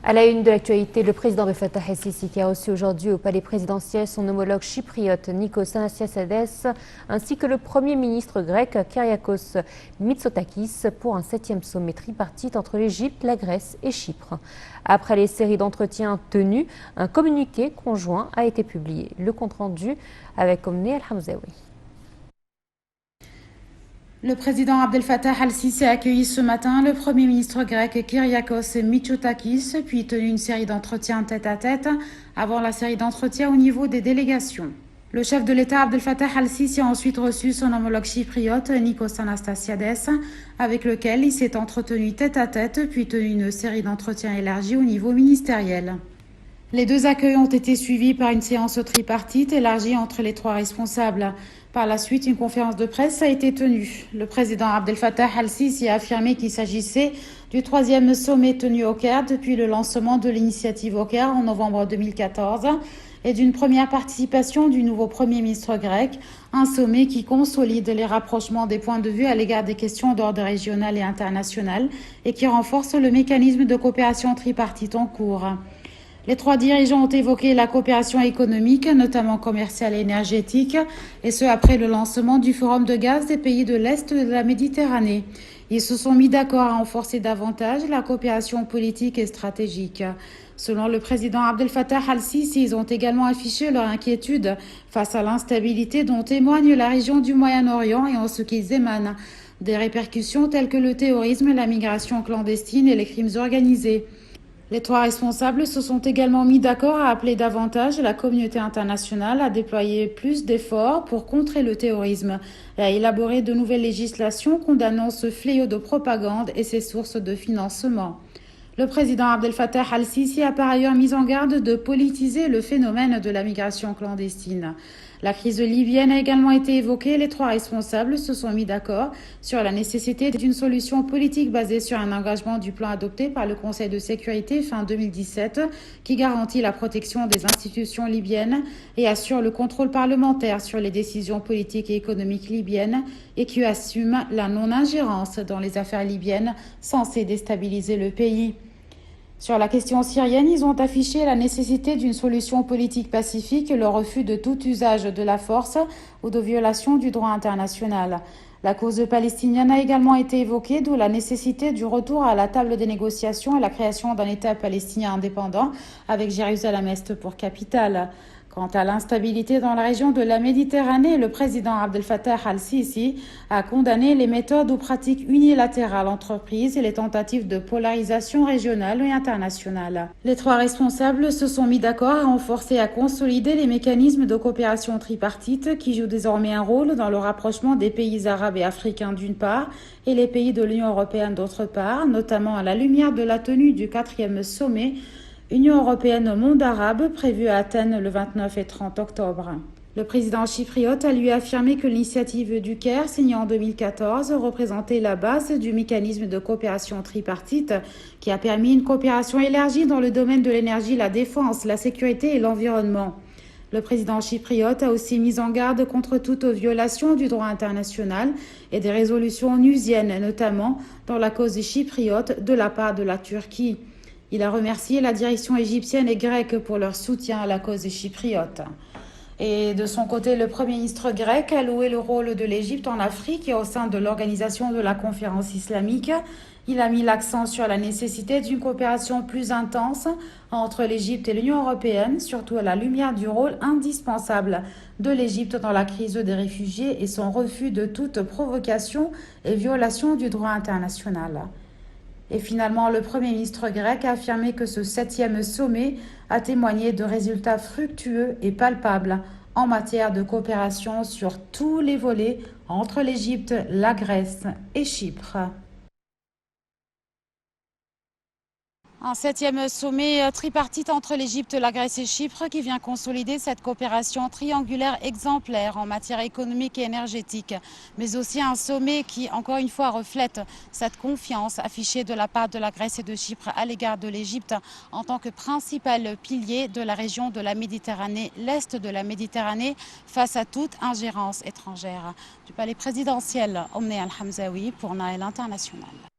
À la une de l'actualité, le président Abdel Fattah el-Sisi qui a reçu aujourd'hui au palais présidentiel son homologue chypriote Nikos Anastasiades ainsi que le premier ministre grec Kyriakos Mitsotakis pour un 7e sommet tripartite entre l'Égypte, la Grèce et Chypre. Après les séries d'entretiens tenus, un communiqué conjoint a été publié. Le compte-rendu avec Omne El-Hamzaoui. Le président Abdel Fattah el-Sisi a accueilli ce matin le premier ministre grec Kyriakos Mitsotakis, puis tenu une série d'entretiens tête-à-tête avant la série d'entretiens au niveau des délégations. Le chef de l'État Abdel Fattah el-Sisi a ensuite reçu son homologue chypriote Nikos Anastasiades, avec lequel il s'est entretenu tête-à-tête, puis tenu une série d'entretiens élargis au niveau ministériel. Les deux accueils ont été suivis par une séance tripartite élargie entre les trois responsables. Par la suite, une conférence de presse a été tenue. Le président Abdel Fattah el-Sisi a affirmé qu'il s'agissait du 3e sommet tenu au Caire depuis le lancement de l'initiative au Caire en novembre 2014 et d'une première participation du nouveau Premier ministre grec, un sommet qui consolide les rapprochements des points de vue à l'égard des questions d'ordre régional et international et qui renforce le mécanisme de coopération tripartite en cours. Les trois dirigeants ont évoqué la coopération économique, notamment commerciale et énergétique, et ce après le lancement du Forum de gaz des pays de l'Est de la Méditerranée. Ils se sont mis d'accord à renforcer davantage la coopération politique et stratégique. Selon le président Abdel Fattah el-Sisi, ils ont également affiché leur inquiétude face à l'instabilité dont témoigne la région du Moyen-Orient et en ce qu'ils émanent des répercussions telles que le terrorisme, la migration clandestine et les crimes organisés. Les trois responsables se sont également mis d'accord à appeler davantage la communauté internationale à déployer plus d'efforts pour contrer le terrorisme et à élaborer de nouvelles législations condamnant ce fléau de propagande et ses sources de financement. Le président Abdel Fattah el-Sisi a par ailleurs mis en garde de politiser le phénomène de la migration clandestine. La crise libyenne a également été évoquée. Les trois responsables se sont mis d'accord sur la nécessité d'une solution politique basée sur un engagement du plan adopté par le Conseil de sécurité fin 2017 qui garantit la protection des institutions libyennes et assure le contrôle parlementaire sur les décisions politiques et économiques libyennes et qui assume la non-ingérence dans les affaires libyennes censées déstabiliser le pays. Sur la question syrienne, ils ont affiché la nécessité d'une solution politique pacifique et le refus de tout usage de la force ou de violation du droit international. La cause palestinienne a également été évoquée, d'où la nécessité du retour à la table des négociations et la création d'un État palestinien indépendant avec Jérusalem-Est pour capitale. Quant à l'instabilité dans la région de la Méditerranée, le président Abdel Fattah el-Sisi a condamné les méthodes ou pratiques unilatérales entreprises et les tentatives de polarisation régionale et internationale. Les trois responsables se sont mis d'accord à renforcer et à consolider les mécanismes de coopération tripartite qui jouent désormais un rôle dans le rapprochement des pays arabes et africains d'une part et les pays de l'Union européenne d'autre part, notamment à la lumière de la tenue du 4e sommet Union européenne-Monde arabe prévu à Athènes le 29 et 30 octobre. Le président chypriote a lui affirmé que l'initiative du Caire, signée en 2014, représentait la base du mécanisme de coopération tripartite qui a permis une coopération élargie dans le domaine de l'énergie, la défense, la sécurité et l'environnement. Le président chypriote a aussi mis en garde contre toute violation du droit international et des résolutions onusiennes, notamment dans la cause chypriote de la part de la Turquie. Il a remercié la direction égyptienne et grecque pour leur soutien à la cause chypriote. Et de son côté, le Premier ministre grec a loué le rôle de l'Égypte en Afrique et au sein de l'organisation de la conférence islamique. Il a mis l'accent sur la nécessité d'une coopération plus intense entre l'Égypte et l'Union européenne, surtout à la lumière du rôle indispensable de l'Égypte dans la crise des réfugiés et son refus de toute provocation et violation du droit international. Et finalement, le Premier ministre grec a affirmé que ce 7e sommet a témoigné de résultats fructueux et palpables en matière de coopération sur tous les volets entre l'Égypte, la Grèce et Chypre. Un 7e sommet tripartite entre l'Égypte, la Grèce et Chypre qui vient consolider cette coopération triangulaire exemplaire en matière économique et énergétique, mais aussi un sommet qui, encore une fois, reflète cette confiance affichée de la part de la Grèce et de Chypre à l'égard de l'Égypte en tant que principal pilier de la région de la Méditerranée, l'Est de la Méditerranée, face à toute ingérence étrangère. Du palais présidentiel, Omne El-Hamzaoui pour Naël International.